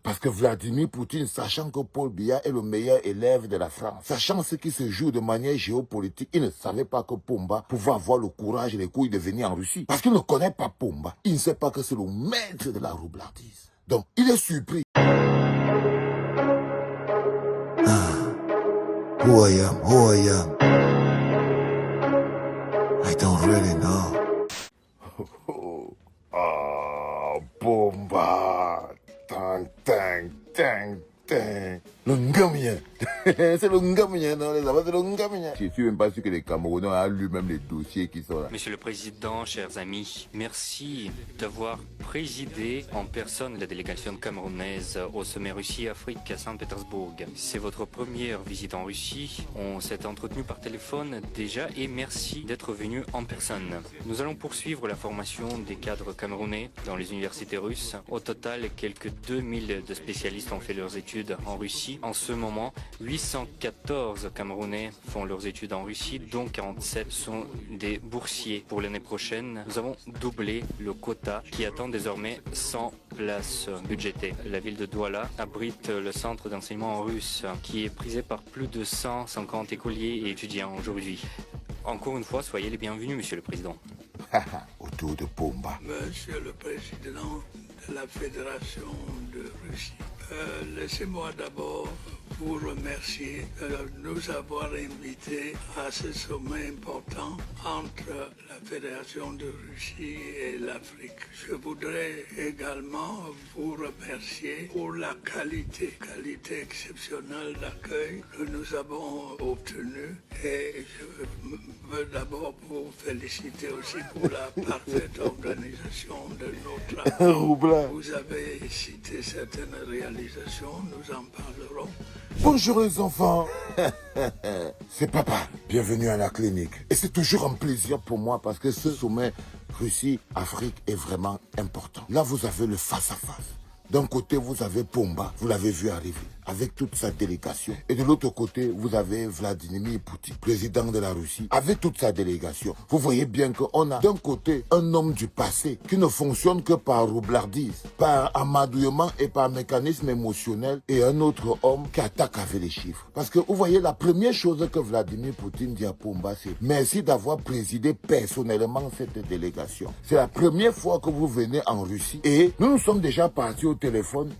Parce que Vladimir Poutine, sachant que Paul Biya est le meilleur élève de la France, sachant ce qui se joue de manière géopolitique, il ne savait pas que Pomba pouvait avoir le courage et les couilles de venir en Russie. Parce qu'il ne connaît pas Pomba. Il ne sait pas que c'est le maître de la roublardise. Donc, il est surpris. Who I am. I don't really know. Pomba. Tang, tang, tang, tang. Le Ngamien. C'est le Ngamien, non, les amis, c'est le Ngamien. Je suis même pas sûr que les Camerounais ont lu même les dossiers qui sont là. Monsieur le Président, chers amis, merci d'avoir présidé en personne la délégation camerounaise au sommet Russie-Afrique à Saint-Pétersbourg. C'est votre première visite en Russie. On s'est entretenu par téléphone déjà et merci d'être venu en personne. Nous allons poursuivre la formation des cadres camerounais dans les universités russes. Au total, quelques 2000 de spécialistes ont fait leurs études en Russie. En ce moment, 814 Camerounais font leurs études en Russie, dont 47 sont des boursiers. Pour l'année prochaine, nous avons doublé le quota qui attend désormais 100 places budgétées. La ville de Douala abrite le centre d'enseignement en russe qui est prisé par plus de 150 écoliers et étudiants aujourd'hui. Encore une fois, soyez les bienvenus, Monsieur le Président. Autour de Pomba. Monsieur le Président de la Fédération de Russie, laissez-moi d'abord vous remercier de nous avoir invités à ce sommet important entre la Fédération de Russie et l'Afrique. Je voudrais également vous remercier pour la qualité exceptionnelle d'accueil que nous avons obtenue et je veux d'abord vous féliciter aussi pour la parfaite organisation de nos travaux. Vous avez cité certaines réalisations, nous en parlerons. Bonjour les enfants. C'est papa. Bienvenue à la clinique. Et c'est toujours un plaisir pour moi parce que ce sommet Russie-Afrique est vraiment important. Là, vous avez le face-à-face. D'un côté, vous avez Pomba, vous l'avez vu arriver, avec toute sa délégation. Et de l'autre côté, vous avez Vladimir Poutine, président de la Russie, avec toute sa délégation. Vous voyez bien qu'on a d'un côté un homme du passé qui ne fonctionne que par roublardise, par amadouillement et par mécanisme émotionnel, et un autre homme qui attaque avec les chiffres. Parce que vous voyez, la première chose que Vladimir Poutine dit à Pomba, c'est merci d'avoir présidé personnellement cette délégation. C'est la première fois que vous venez en Russie et nous sommes déjà partis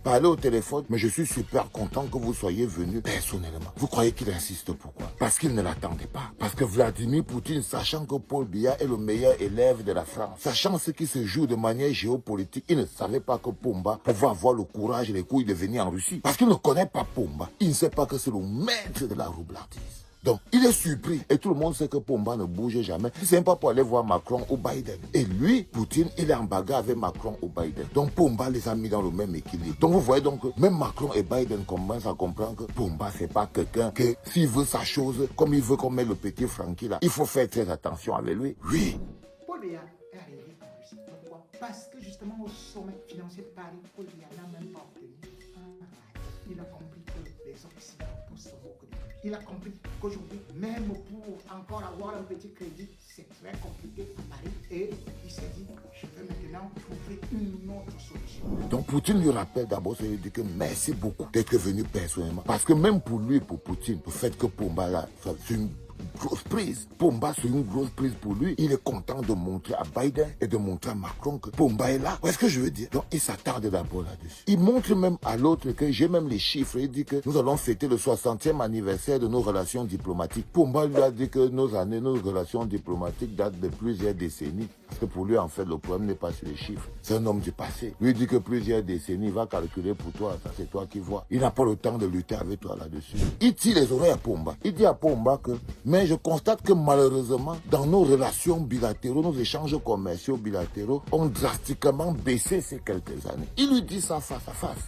parler au téléphone, mais je suis super content que vous soyez venu personnellement. Vous croyez qu'il insiste pourquoi? Parce qu'il ne l'attendait pas. Parce que Vladimir Poutine, sachant que Paul Biya est le meilleur élève de la France, sachant ce qui se joue de manière géopolitique, il ne savait pas que Pomba pouvait avoir le courage et les couilles de venir en Russie. Parce qu'il ne connaît pas Pomba. Il ne sait pas que c'est le maître de la roublardise. Donc, il est surpris. Et tout le monde sait que Pomba ne bouge jamais. C'est même pas pour aller voir Macron ou Biden. Et lui, Poutine, il est en bagarre avec Macron ou Biden. Donc, Pomba les a mis dans le même équilibre. Donc, vous voyez donc que même Macron et Biden commencent à comprendre que Pomba, c'est pas quelqu'un que s'il veut sa chose, comme il veut qu'on mette le petit Francky là, il faut faire très attention avec lui. Oui. Paul Biya est arrivé en Russie. Pourquoi? Parce que justement au sommet financier de Paris, Paul Biya n'a même pas obtenu un rade. Il a compris que les Occidentaux se moquent de lui. Il a compris qu'aujourd'hui, même pour encore avoir un petit crédit, c'est très compliqué à Paris. Et il s'est dit, je vais maintenant trouver une autre solution. Donc Poutine lui rappelle d'abord, ça lui dit que merci beaucoup d'être venu personnellement. Parce que même pour lui, pour Poutine, le fait que Pomba là, c'est une grosse prise. Pomba, c'est une grosse prise pour lui. Il est content de montrer à Biden et de montrer à Macron que Pomba est là. Qu'est-ce que je veux dire? Donc, il s'attarde d'abord là-dessus. Il montre même à l'autre que j'ai même les chiffres. Il dit que nous allons fêter le 60e anniversaire de nos relations diplomatiques. Pomba lui a dit que nos relations diplomatiques datent de plusieurs décennies. Parce que pour lui, en fait, le problème n'est pas sur les chiffres. C'est un homme du passé. Lui dit que plusieurs décennies, il va calculer pour toi. Ça, c'est toi qui vois. Il n'a pas le temps de lutter avec toi là-dessus. Il tire les oreilles à Pomba. Il dit à Pomba que, mais je constate que malheureusement, dans nos relations bilatéraux, nos échanges commerciaux bilatéraux ont drastiquement baissé ces quelques années. Il lui dit ça face à face.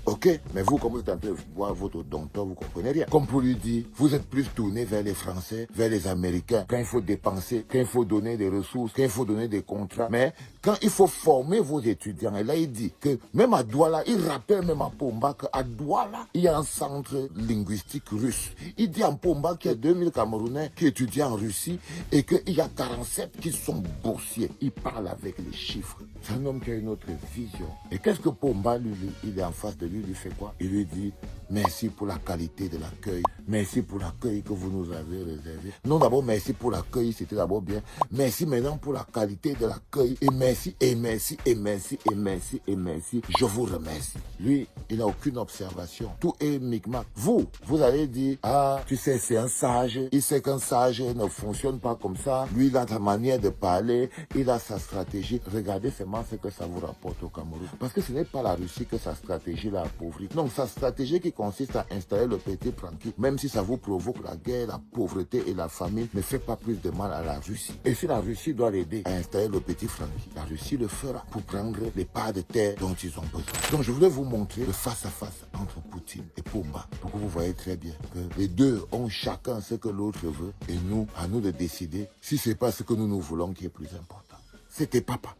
Ok, mais vous, comme vous êtes en train de voir votre docteur, vous comprenez rien. Comme pour lui dire, vous êtes plus tourné vers les Français, vers les Américains, quand il faut dépenser, quand il faut donner des ressources, quand il faut donner des contrats. Mais quand il faut former vos étudiants, et là il dit que même à Douala, il rappelle même à Pomba qu'à Douala, il y a un centre linguistique russe. Il dit à Pomba qu'il y a 2000 Camerounais qui étudient en Russie et qu'il y a 47 qui sont boursiers. Il parle avec les chiffres. C'est un homme qui a une autre vision. Et qu'est-ce que Pomba, lui, il est en face de lui, lui fait quoi? Il lui dit merci pour la qualité de l'accueil. Merci pour l'accueil que vous nous avez réservé. Non, d'abord, merci pour l'accueil, c'était d'abord bien. Merci maintenant pour la qualité de l'accueil. Et merci, et merci, et merci, et merci, et merci. Je vous remercie. Lui, il n'a aucune observation. Tout est micmac. Vous allez dire, ah, tu sais, c'est un sage. Il sait qu'un sage ne fonctionne pas comme ça. Lui, il a sa manière de parler. Il a sa stratégie. Regardez seulement ce que ça vous rapporte au Cameroun. Parce que ce n'est pas la Russie que sa stratégie l'a appauvri. Non, sa stratégie qui consiste à installer le petit tranquille, même si ça vous provoque la guerre, la pauvreté et la famine, ne fait pas plus de mal à la Russie. Et si la Russie doit l'aider à installer le petit Francky, la Russie le fera pour prendre les parts de terre dont ils ont besoin. Donc je voulais vous montrer le face-à-face entre Poutine et Pumba, pour que vous voyez très bien que les deux ont chacun ce que l'autre veut, et nous, à nous de décider si c'est pas ce que nous voulons qui est plus important. C'était papa.